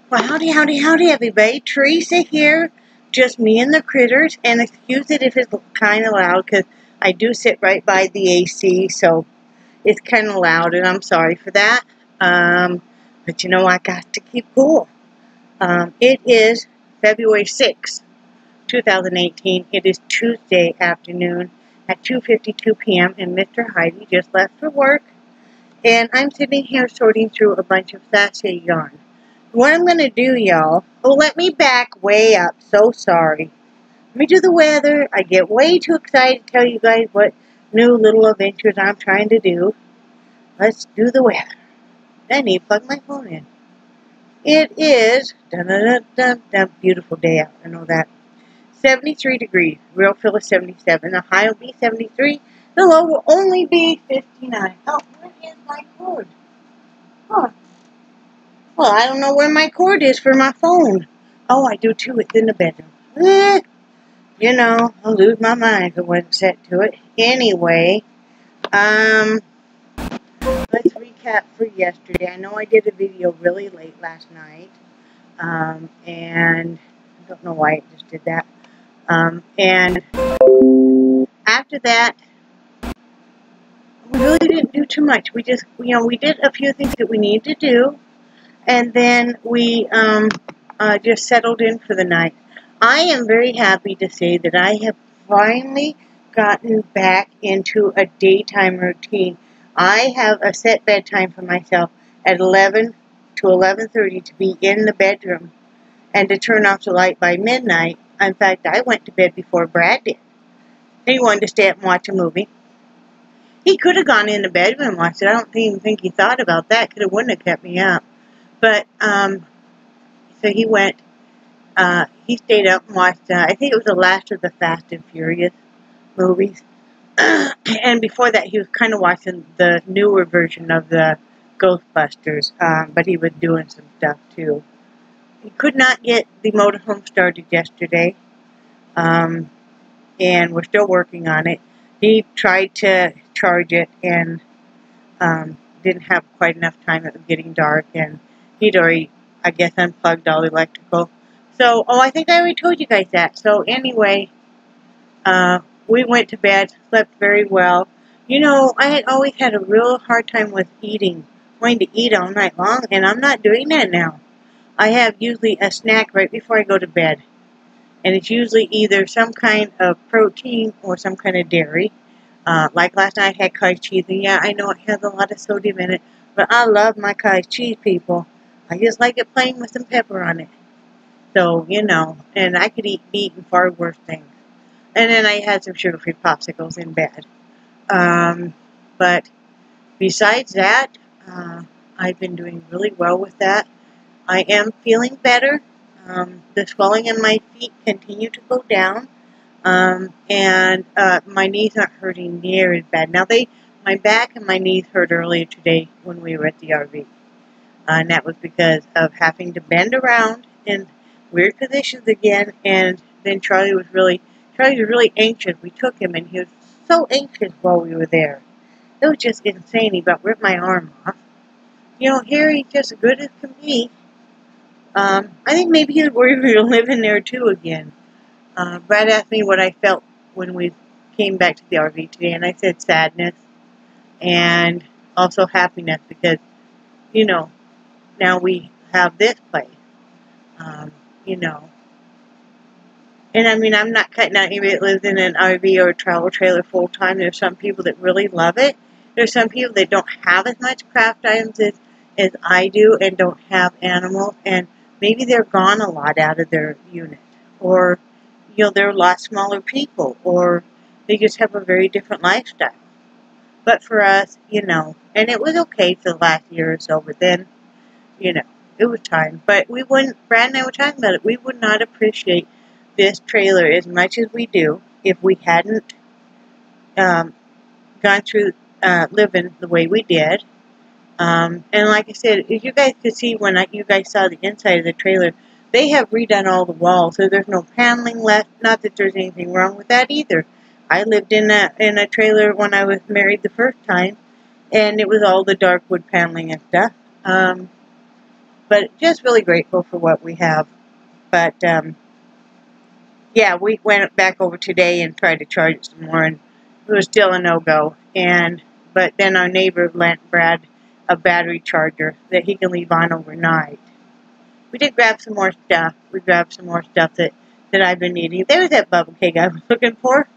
Well, howdy, everybody. Theresa here. Just me and the critters. And excuse it if it's kind of loud, because I do sit right by the AC, so it's kind of loud, and I'm sorry for that. But you know, I got to keep cool. It is February 6th, 2018. It is Tuesday afternoon at 2:52 p.m., and Mr. Heide just left for work. And I'm sitting here sorting through a bunch of sachet yarn. What I'm going to do, y'all, let me back way up. So sorry. Let me do the weather. I get way too excited to tell you guys what new little adventures I'm trying to do. Let's do the weather. I need to plug my phone in. It is, beautiful day out. I know that. 73 degrees. Real feel is 77. The high will be 73. The low will only be 59. Oh, where is my cord? Huh. Well, I don't know where my cord is for my phone. Oh, I do too. It's in the bedroom. You know, I'll lose my mind if it wasn't set to it. Anyway, let's recap for yesterday. I know I did a video really late last night. And I don't know why I just did that. And after that, we really didn't do too much. We just, we did a few things that we needed to do. And then we just settled in for the night. I am very happy to say that I have finally gotten back into a daytime routine. I have a set bedtime for myself at 11 to 11:30 to be in the bedroom and to turn off the light by midnight. In fact, I went to bed before Brad did. He wanted to stay up and watch a movie. He could have gone in the bedroom and watched it. I don't even think he thought about that. Wouldn't have kept me up. But, so he went, he stayed up and watched, I think it was the last of the Fast and Furious movies. And before that, he was kind of watching the newer version of the Ghostbusters, but he was doing some stuff too. He could not get the motorhome started yesterday, and we're still working on it. He tried to charge it and didn't have quite enough time. It was getting dark, and he'd already, I guess, unplugged all the electrical. So, I think I already told you guys that. So, anyway, we went to bed, slept very well. You know, I had always had a real hard time with eating, wanting to eat all night long, and I'm not doing that now. I have usually a snack right before I go to bed, and it's usually either some kind of protein or some kind of dairy. Like last night I had cottage cheese, and yeah, I know it has a lot of sodium in it, but I love my cottage cheese, people. I just like it plain with some pepper on it. So, you know, and I could eat meat and far worse things. And then I had some sugar-free popsicles in bed. But besides that, I've been doing really well with that. I am feeling better. The swelling in my feet continue to go down. And my knees aren't hurting near as bad. Now, my back and my knees hurt earlier today when we were at the RV. And that was because of having to bend around in weird positions again. And then Charlie was really anxious. We took him, and he was so anxious while we were there. It was just insane. He about ripped my arm off. You know, here he's just as good as can be. I think maybe he was worried we were living there too again. Brad asked me what I felt when we came back to the RV today, and I said sadness and also happiness because, you know, now we have this place, you know. And I mean, I'm not cutting out anybody that lives in an RV or a travel trailer full time. There's some people that really love it. There's some people that don't have as much craft items as I do and don't have animals, and maybe they're gone a lot out of their unit, or, you know, they're a lot smaller people, or they just have a very different lifestyle. But for us, you know, and it was okay for the last year or so, but then, you know, it was time. But we wouldn't, Brad and I were talking about it, we would not appreciate this trailer as much as we do if we hadn't gone through living the way we did. And like I said, if you guys could see when you guys saw the inside of the trailer, they have redone all the walls, so there's no paneling left. Not that there's anything wrong with that either. I lived in a trailer when I was married the first time, and it was all the dark wood paneling and stuff. But just really grateful for what we have. But, yeah, we went back over today and tried to charge it some more, and it was still a no-go. But then our neighbor lent Brad a battery charger that he can leave on overnight. We did grab some more stuff. We grabbed some more stuff that I've been needing. There was that bubble cake I was looking for.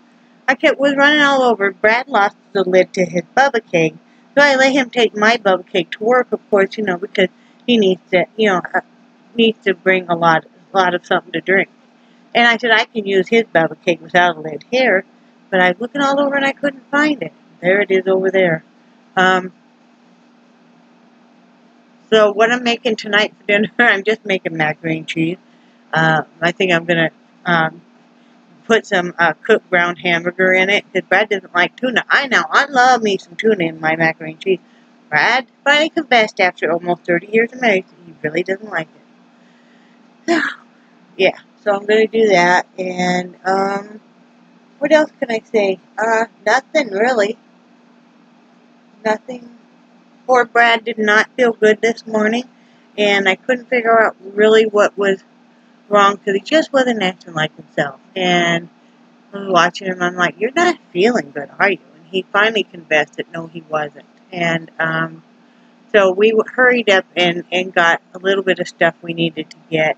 Was running all over. Brad lost the lid to his bubble cake, so I let him take my bubble cake to work, of course, because he needs to, needs to bring a lot of something to drink. And I said I can use his bubble cake without a lid here, but I was looking all over and I couldn't find it. There it is over there. So what I'm making tonight for dinner, I'm just making macaroni and cheese. I think I'm going to put some cooked ground hamburger in it, because Brad doesn't like tuna. I love me some tuna in my macaroni and cheese. Brad finally confessed after almost 30 years of marriage he really doesn't like it. Yeah, so I'm going to do that. And what else can I say? Nothing really. Nothing. Poor Brad did not feel good this morning, and I couldn't figure out really what was wrong, because he just wasn't acting like himself. And I was watching him, I'm like, you're not feeling good, are you? And he finally confessed that no, he wasn't. And so we hurried up and got a little bit of stuff we needed to get.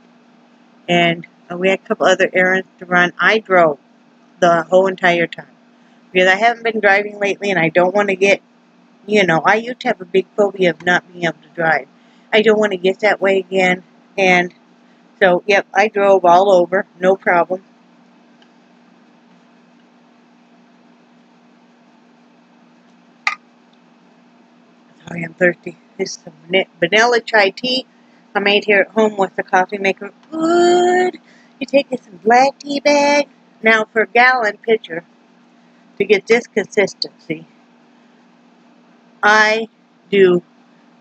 And we had a couple other errands to run. I drove the whole entire time, because I haven't been driving lately, and I don't want to get, I used to have a big phobia of not being able to drive. I don't want to get that way again. And so, yep, I drove all over, no problem. Sorry, I'm thirsty. This is some vanilla chai tea I made here at home with the coffee maker. Good. You take some black tea bag. Now, for a gallon pitcher, to get this consistency, I do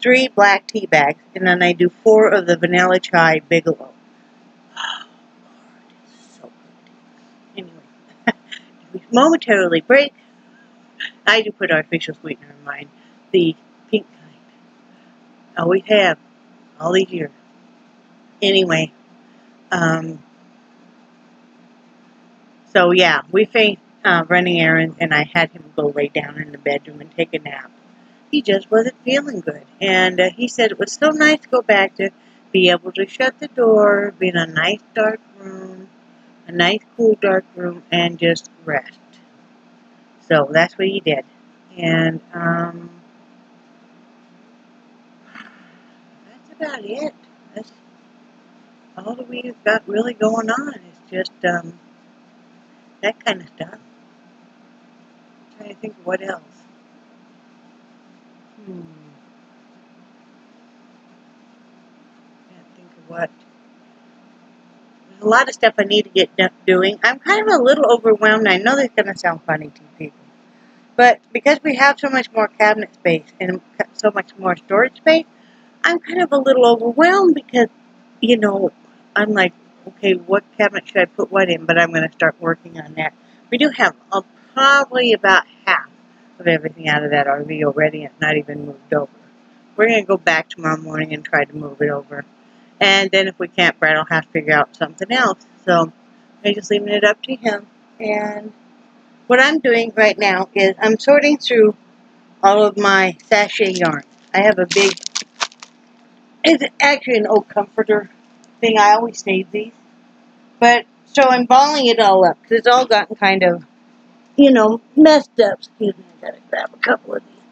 3 black tea bags, and then I do 4 of the vanilla chai Bigelow. Oh, Lord, it's so good. Anyway, we momentarily break. I do put artificial sweetener in mine, the pink kind. Always have, all these years. Anyway, so yeah, we finished running errands, and I had him go lay down in the bedroom and take a nap. He just wasn't feeling good, and he said it was so nice to go back to be able to shut the door, be in a nice dark room, a nice cool dark room, and just rest. So that's what he did. And that's about it. That's all that we've got really going on. It's just that kind of stuff. I'm trying to think of what else. Can't think of what. There's a lot of stuff I need to get doing. I'm kind of a little overwhelmed. I know that's going to sound funny to people. But because we have so much more cabinet space and so much more storage space, I'm kind of a little overwhelmed because, I'm like, okay, what cabinet should I put what in? But I'm going to start working on that. We do have probably about half of everything out of that RV already, and not even moved over. We're going to go back tomorrow morning and try to move it over. And then if we can't, Brad will have to figure out something else. So I'm just leaving it up to him. And what I'm doing right now is I'm sorting through all of my sachet yarn. I have a big, it's actually an old comforter thing. I always save these. But, so I'm balling it all up, because it's all gotten kind of, messed up. Excuse me, I gotta grab a couple of these.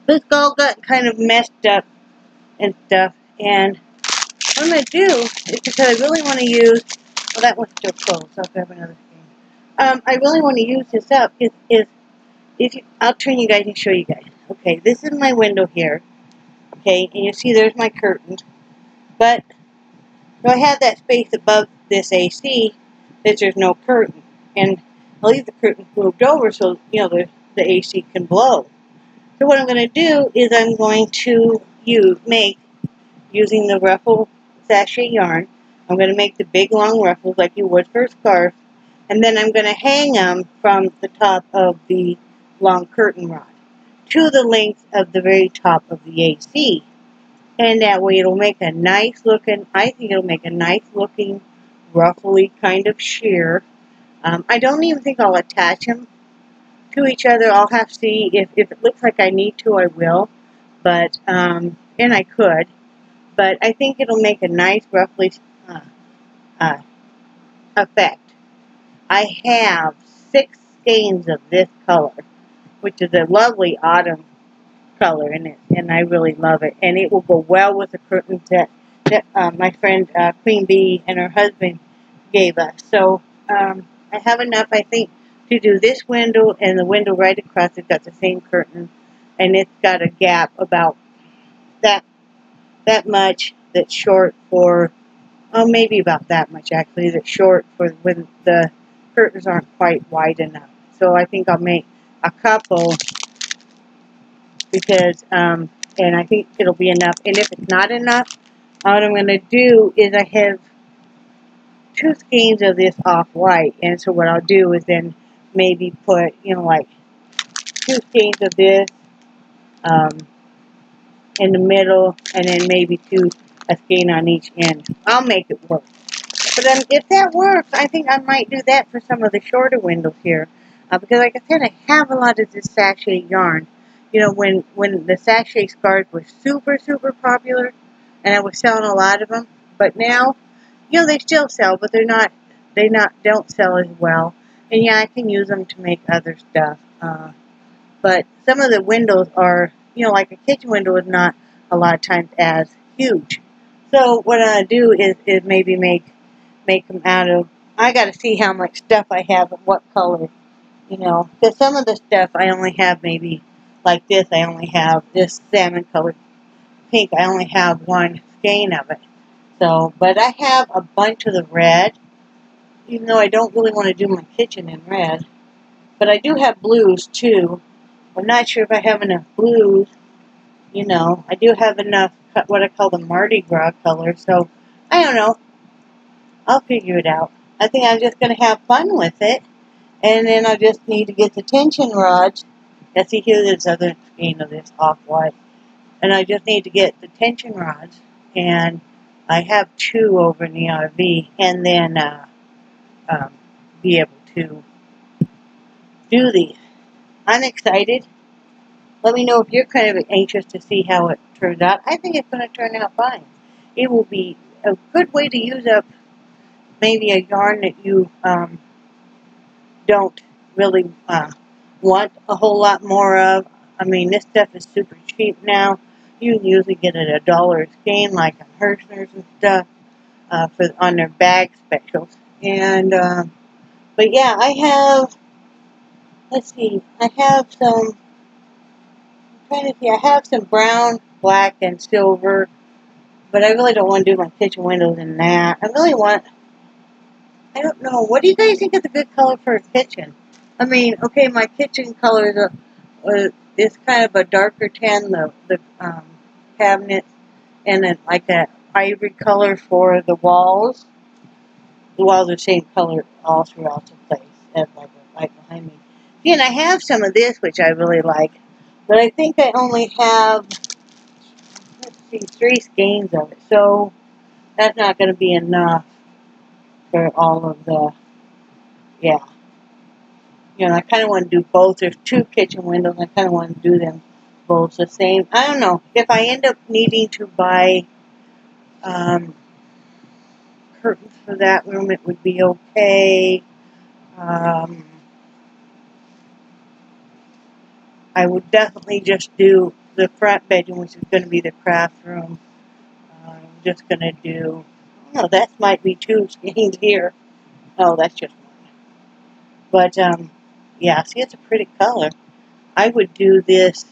But it's all gotten kind of messed up and stuff. And what I'm going to do is, because I really want to use, well, that one's still closed, so I'll grab another thing. I really want to use this up, I'll turn you guys and show you guys. Okay, this is my window here. Okay, and you see there's my curtain. But, so I have that space above this AC that there's no curtain. And I'll leave the curtain moved over so, the AC can blow. So what I'm going to do is I'm going to using the ruffle sachet yarn, I'm going to make the big long ruffles like you would for a scarf. And then I'm going to hang them from the top of the long curtain rod to the length of the very top of the AC. And that way it'll make a nice looking, I think it'll make a nice looking, ruffly kind of sheer. I don't even think I'll attach them to each other. I'll have to see if it looks like I need to, I will. But, and I could. But I think it'll make a nice, roughly effect. I have 6 skeins of this color, which is a lovely autumn color in it, and I really love it. And it will go well with the curtains that my friend Queen Bee and her husband gave us. So I have enough, I think, to do this window and the window right across. It's got the same curtain, and it's got a gap about that much that's short for, oh, maybe about that much actually, that's short for when the curtains aren't quite wide enough. So I think I'll make a couple because, and I think it'll be enough. And if it's not enough, what I'm going to do is I have 2 skeins of this off-white, and so what I'll do is then maybe put, like 2 skeins of this in the middle, and then maybe a skein on each end. I'll make it work. But if that works, I think I might do that for some of the shorter windows here. Because like I said, I have a lot of this sachet yarn. When the sachet scarves were super, super popular, and I was selling a lot of them. But now, they still sell, but they don't sell as well. And yeah, I can use them to make other stuff. But some of the windows are, like a kitchen window is not a lot of times as huge. So what I do is maybe make them out of, I got to see how much stuff I have and what color, because some of the stuff I only have maybe, like this, I only have this salmon colored pink, I only have 1 skein of it. So, but I have a bunch of the red, even though I don't really want to do my kitchen in red. But I do have blues too. I'm not sure if I have enough blues, I do have enough, what I call the Mardi Gras color, so I don't know. I'll figure it out. I think I'm just going to have fun with it. And then I just need to get the tension rods. Let's see, here's this other skein of this off-white. And I just need to get the tension rods. And I have 2 over in the RV. And then be able to do these. I'm excited. Let me know if you're kind of anxious to see how it turns out. I think it's going to turn out fine. It will be a good way to use up maybe a yarn that you don't really want a whole lot more of. I mean, this stuff is super cheap now. You can usually get it $1 a skein, like on Hirschner's and stuff, on their bag specials. And but yeah, I have. Let's see. I have some. I'm trying to see. I have some brown, black, and silver. But I really don't want to do my kitchen windows in that. I really want. I don't know. What do you guys think is a good color for a kitchen? I mean, okay, my kitchen color is kind of a darker tan, the cabinets, and then like a ivory color for the walls. The walls are the same color all throughout the place, as like right behind me. See, and I have some of this, which I really like, but I think I only have, let's see, 3 skeins of it, so that's not going to be enough for all of the, yeah. I kind of want to do both. There's 2 kitchen windows. I kind of want to do them both the same. I don't know. If I end up needing to buy curtains for that room, it would be okay. I would definitely just do the front bedroom, which is going to be the craft room. I'm just going to do, oh, that might be 2 skeins here. Oh, that's just 1. But, yeah, see, it's a pretty color. I would do this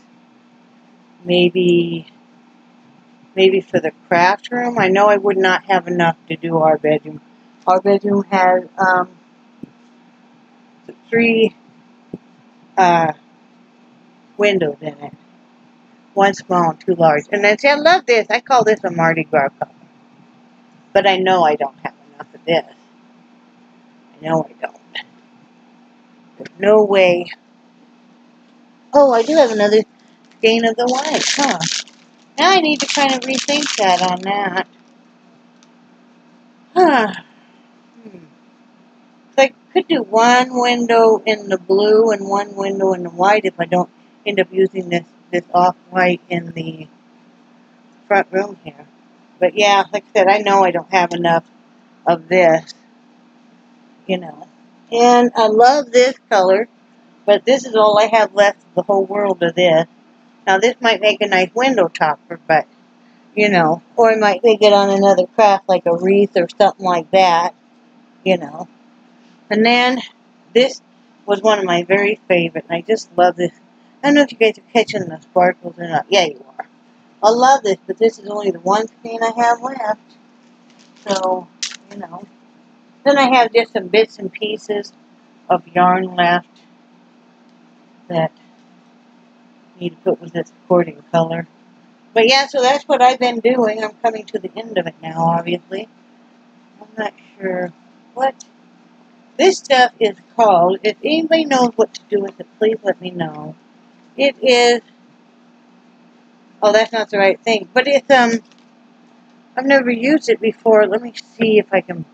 maybe for the craft room. I know I would not have enough to do our bedroom. Our bedroom has 3 windows in it. 1 small and 2 large. And then, see, I love this. I call this a Mardi Gras color. But I know I don't have enough of this. I know I don't. There's no way. Oh, I do have another skein of the white, huh? Now I need to kind of rethink that on that. Huh. So I could do one window in the blue and one window in the white if I don't end up using this off-white in the front room here. But yeah, like I said, I know I don't have enough of this, you know. And I love this color, but this is all I have left of the whole world of this. Now this might make a nice window topper, but, you know, or I might make it on another craft like a wreath or something like that, you know. And then this was one of my very favorite, and I just love this. I don't know if you guys are catching the sparkles or not. Yeah, you are. I love this, but this is only the one skein I have left. So, you know. Then I have just some bits and pieces of yarn left that I need to put with this according color. But yeah, so that's what I've been doing. I'm coming to the end of it now, obviously. I'm not sure what this stuff is called. If anybody knows what to do with it, please let me know. It is, oh, that's not the right thing. But it's, I've never used it before. Let me see if I can,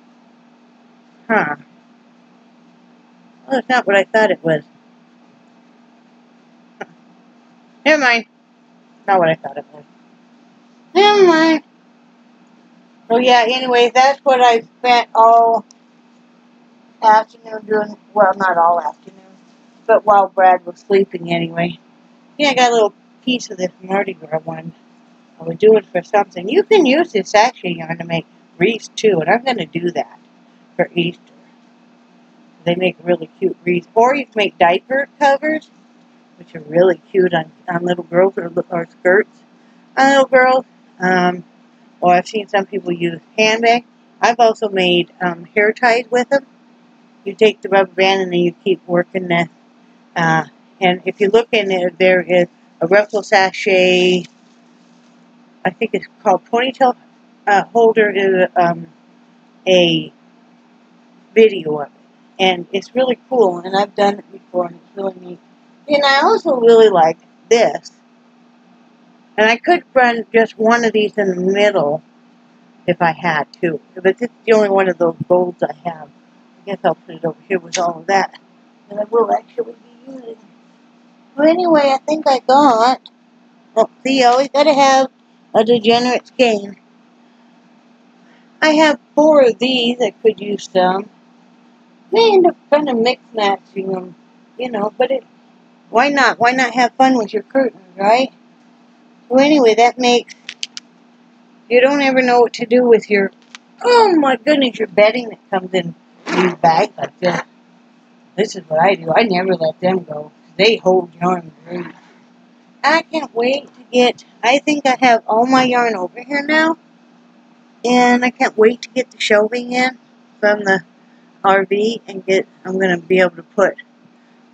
well, it's not what I thought it was. Never mind. Not what I thought it was. Never mind. So yeah, anyway, that's what I spent all afternoon doing. Well, not all afternoon, but while Brad was sleeping anyway. Yeah, I got a little piece of this Mardi Gras one. I would do it for something. You can use this actually yarn to make wreaths too, and I'm going to do that for Easter. They make really cute wreaths. Or you can make diaper covers, which are really cute on little girls or skirts on little girls. Or I've seen some people use handbags. I've also made hair ties with them. You take the rubber band and then you keep working this. And if you look in there, there is a ruffle sachet. I think it's called ponytail holder. Is a video of it, and it's really cool. And I've done it before, and it's really neat. And I also really like this. And I could run just one of these in the middle if I had to, but this is the only one of those golds I have. I guess I'll put it over here with all of that, and I will actually be using. Well, anyway, I think I got. Oh, see, you always got to have a degenerate skein. I have 4 of these. I could use some. They end up kind of mix matching them, you know. But why not? Why not have fun with your curtains, right? Well, anyway, that makes. You don't ever know what to do with your. Oh my goodness, your bedding that comes in these bags like this. This is what I do. I never let them go. They hold yarn great. I can't wait to get. I think I have all my yarn over here now. And I can't wait to get the shelving in from the RV and I'm going to be able to put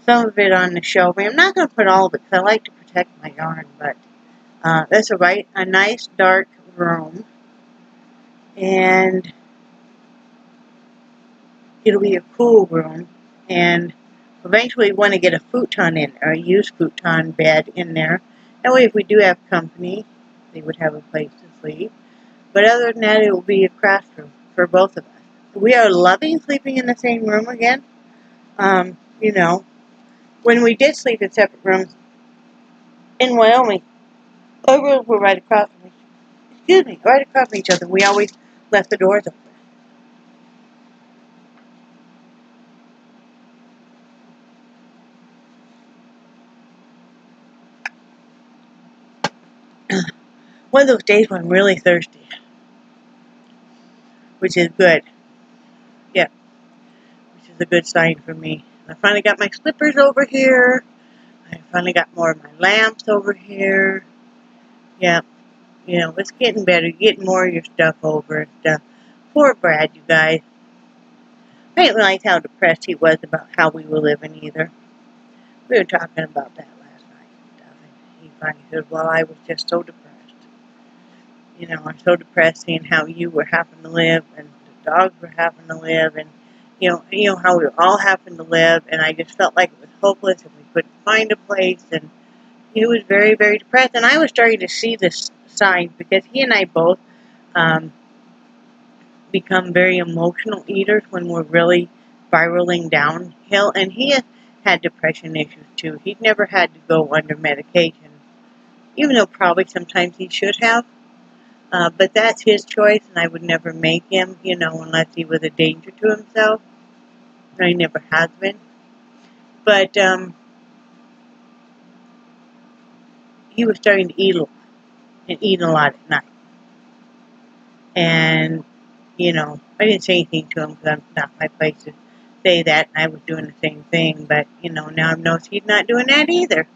some of it on the shelving. I'm not going to put all of it because I like to protect my yarn, but that's a nice dark room. And it'll be a cool room. And eventually want to get a futon in there, a used futon bed in there. That way if we do have company, they would have a place to sleep. But other than that, it will be a craft room for both of us. We are loving sleeping in the same room again. You know, when we did sleep in separate rooms in Wyoming, our rooms were right across from each other. We always left the doors open. One of those days when I'm really thirsty, which is good. Yeah, which is a good sign for me. I finally got my slippers over here. I finally got more of my lamps over here. Yeah, you know, it's getting better. You're getting more of your stuff over and stuff. Poor Brad, you guys. I didn't realize how depressed he was about how we were living either. We were talking about that last night and stuff, and he finally said, well, I was just so depressed. You know, I'm so depressed seeing how you were having to live and the dogs were having to live and, you know how we were all having to live, and I just felt like it was hopeless and we couldn't find a place, and he was very, very depressed, and I was starting to see this signs, because he and I both become very emotional eaters when we're really spiraling downhill. And he has had depression issues too. He's never had to go under medication, even though probably sometimes he should have. But that's his choice, and I would never make him, you know, unless he was a danger to himself. And he never has been. But he was starting to eat a lot, and eat a lot at night. And, you know, I didn't say anything to him because I'm not my place to say that, and I was doing the same thing. But, you know, now I've noticed he's not doing that either.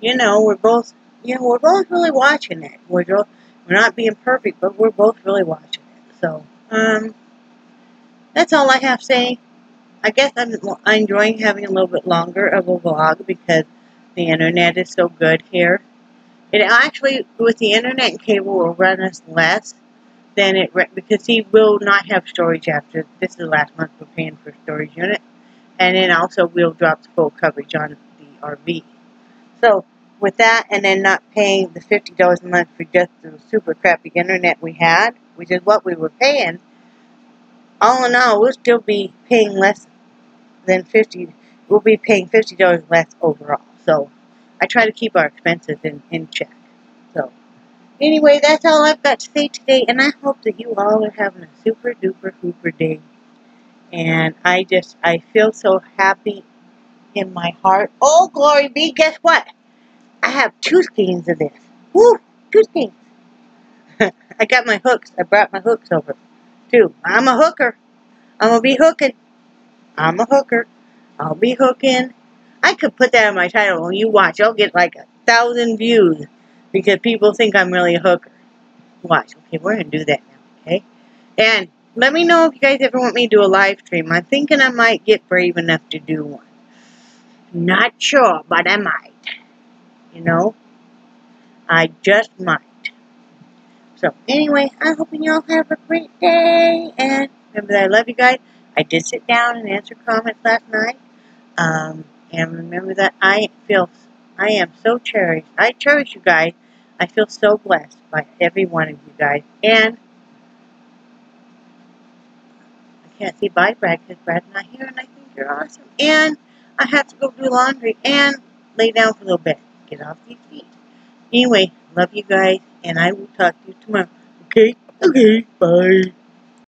You know, we're both really watching it. We're not being perfect, but we're both really watching it. So, that's all I have to say. I guess I'm enjoying having a little bit longer of a vlog because the internet is so good here. It actually, with the internet and cable, will run us less than it, because he will not have storage after, this is the last month we're paying for a storage unit. And then also we'll drop the full coverage on the RV. So, with that, and then not paying the $50 a month for just the super crappy internet we had, which is what we were paying, all in all, we'll still be paying less than we'll be paying $50 less overall. So, I try to keep our expenses in check. So, anyway, that's all I've got to say today, and I hope that you all are having a super duper hooper day. And I feel so happy in my heart. Oh, glory be, guess what? I have 2 skeins of this. Woo! 2 skeins. I got my hooks. I brought my hooks over, too. I'm a hooker. I'm going to be hooking. I'm a hooker. I'll be hooking. I could put that in my title, and you watch. I'll get like 1,000 views because people think I'm really a hooker. Watch. Okay, we're going to do that now, okay? And let me know if you guys ever want me to do a live stream. I'm thinking I might get brave enough to do one. Not sure, but I might. You know? I just might. So, anyway, I'm hoping you all have a great day. And remember that I love you guys. I did sit down and answer comments last night. And remember that I am so cherished. I cherish you guys. I feel so blessed by every one of you guys. And I can't say bye, Brad, because Brad's not here, and I think you're awesome. And I have to go do laundry and lay down for a little bit. Get off these feet. Anyway, love you guys, and I will talk to you tomorrow. Okay? Okay, bye.